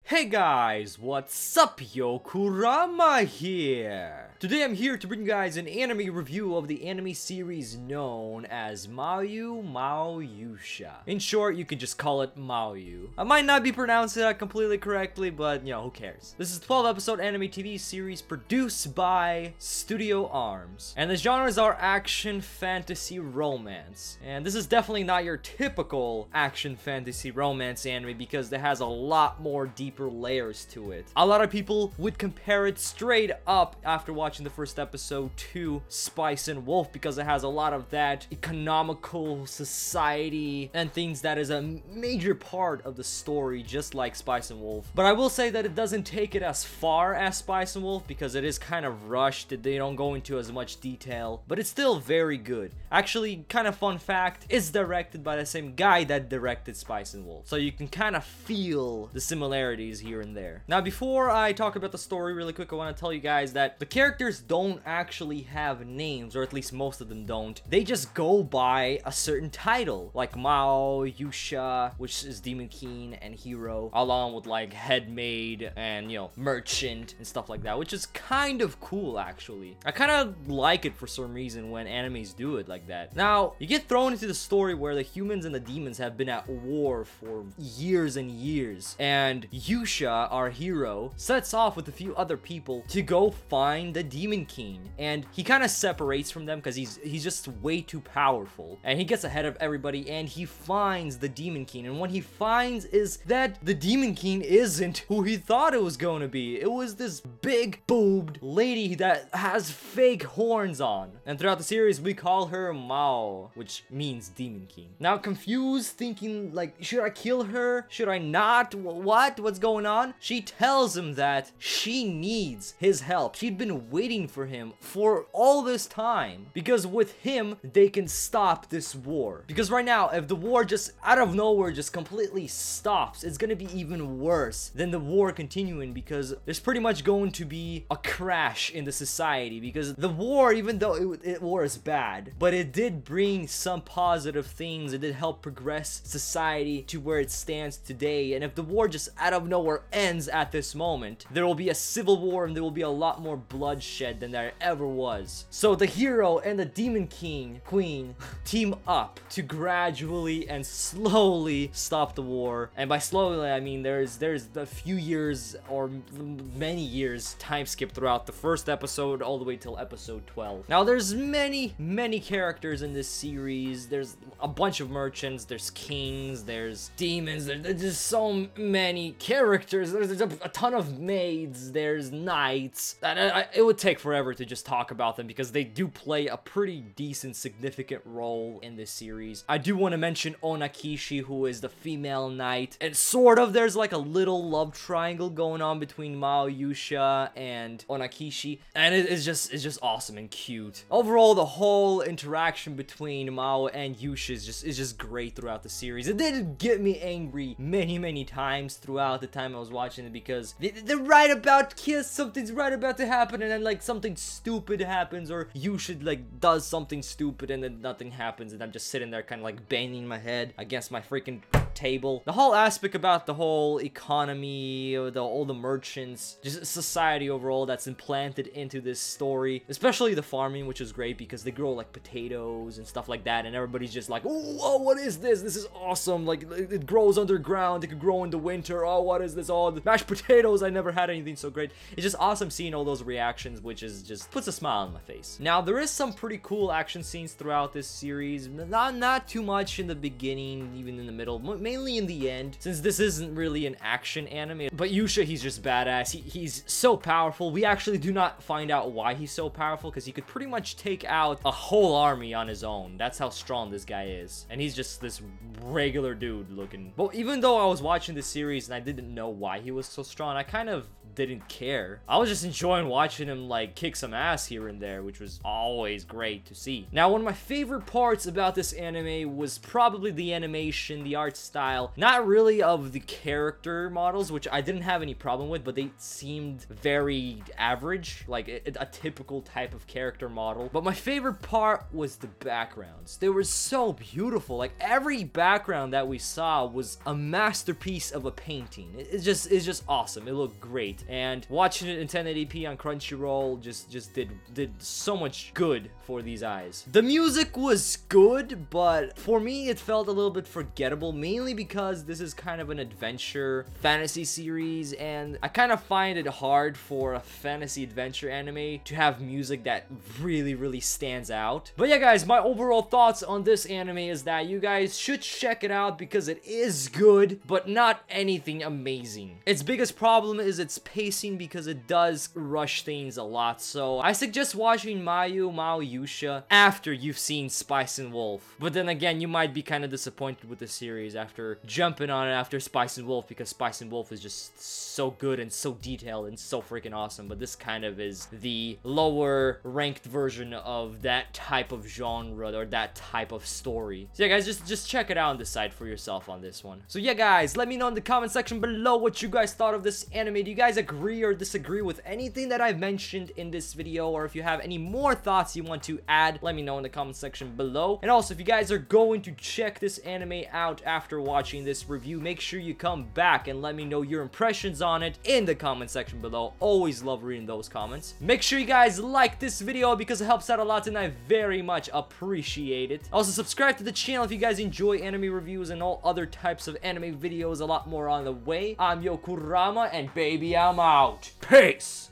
Hey guys, what's up, yo? Kurama here! Today I'm here to bring you guys an anime review of the anime series known as Maoyu Maou Yusha. In short, you can just call it Maoyu. I might not be pronouncing that completely correctly, but who cares? This is a 12-episode anime TV series produced by Studio Arms. And the genres are action, fantasy, romance. And this is definitely not your typical action, fantasy, romance anime because it has a lot more deeper layers to it. A lot of people would compare it straight up after watching the first episode to Spice and Wolf because it has a lot of that economical society and things that is a major part of the story, just like Spice and Wolf. But I will say that it doesn't take it as far as Spice and Wolf because it is kind of rushed. They don't go into as much detail, but it's still very good. Actually, kind of fun fact, it's directed by the same guy that directed Spice and Wolf, so you can kind of feel the similarities here and there. Now, before I talk about the story really quick, I want to tell you guys that the characters don't actually have names, or at least most of them don't. They just go by a certain title, like Maoyu Yusha, which is Demon King and Hero, along with like Headmaid and Merchant and stuff like that, which is kind of cool actually. I kind of like it for some reason when animes do it like that. Now, you get thrown into the story where the humans and the demons have been at war for years and years, and Yusha, our hero, sets off with a few other people to go find the Demon King, and he kind of separates from them because he's just way too powerful, and he gets ahead of everybody and he finds the Demon King. And what he finds is that the Demon King isn't who he thought it was going to be. It was this big boobed lady that has fake horns on, and throughout the series we call her Mao, which means Demon King. Now, confused, thinking like, should I kill her, should I not, what's going on? She tells him that she needs his help. She'd been waiting for him for all this time because with him they can stop this war. Because right now, if the war just out of nowhere just completely stops, it's gonna be even worse than the war continuing, because there's pretty much going to be a crash in the society. Because the war, even though it was bad, but it did bring some positive things. It did help progress society to where it stands today. And if the war just out of nowhere ends at this moment, there will be a civil war and there will be a lot more bloodshed than there ever was. So the hero and the Demon Queen team up to gradually and slowly stop the war. And by slowly, I mean there's a few years or many years time skip throughout the first episode all the way till episode 12. Now, there's many characters in this series. There's a bunch of merchants, there's kings, there's demons, there's just so many characters. There's a ton of maids, there's knights. It would take forever to just talk about them because they do play a pretty decent, significant role in this series. I do want to mention Onakishi, who is the female knight, and sort of there's like a little love triangle going on between Maoyu Yusha and Onakishi, and it's just awesome and cute. Overall, the whole interaction between Mao and Yusha is just great throughout the series. It did get me angry many times throughout the time I was watching it because they're right about to kiss, something's right about to happen, and then like something stupid happens, or Yusha like does something stupid and then nothing happens, and I'm just sitting there kind of like banging my head against my freaking table. The whole aspect about the whole economy, all the merchants, just society overall that's implanted into this story, especially the farming, which is great because they grow like potatoes and stuff like that, and everybody's just like, oh, what is this? This is awesome. Like, it grows underground, it could grow in the winter. Oh, what is this? Oh, the mashed potatoes. I never had anything so great. It's just awesome seeing all those reactions, which is just puts a smile on my face. Now, there is some pretty cool action scenes throughout this series. Not too much in the beginning, even in the middle, mainly in the end, since this isn't really an action anime. But Yusha, he's just badass. He's so powerful. We actually do not find out why he's so powerful, because he could pretty much take out a whole army on his own. That's how strong this guy is. And he's just this regular dude looking. But even though I was watching this series and I didn't know why he was so strong, I kind of didn't care. I was just enjoying watching him like kick some ass here and there, which was always great to see. Now, one of my favorite parts about this anime was probably the animation, the art style, not really of the character models, which I didn't have any problem with, but they seemed very average, like a typical type of character model. But my favorite part was the backgrounds. They were so beautiful. Like every background that we saw was a masterpiece of a painting. It's just awesome. It looked great, and watching it in 1080p on Crunchyroll just did so much good for these eyes. The music was good, but for me it felt a little bit forgettable, mainly because this is kind of an adventure fantasy series, and I kind of find it hard for a fantasy adventure anime to have music that really stands out. But yeah, guys, my overall thoughts on this anime is that you guys should check it out because it is good, but not anything amazing. Its biggest problem is its pacing, because it does rush things a lot. So I suggest watching Maoyu Maou Yusha after you've seen Spice and Wolf. But then again, you might be kind of disappointed with the series after jumping on it after Spice and Wolf, because Spice and Wolf is just so good and so detailed and so freaking awesome. But this kind of is the lower ranked version of that type of genre or that type of story. So yeah, guys, just check it out and decide for yourself on this one. So yeah, guys, let me know in the comment section below what you guys thought of this anime. Do you guys agree or disagree with anything that I've mentioned in this video? Or if you have any more thoughts you want to add, let me know in the comment section below. And also, if you guys are going to check this anime out after watching this review, make sure you come back and let me know your impressions on it in the comment section below. Always love reading those comments. Make sure you guys like this video because it helps out a lot and I very much appreciate it. Also, subscribe to the channel if you guys enjoy anime reviews and all other types of anime videos. A lot more on the way. I'm Yokurama, and baby, I'm out. Peace!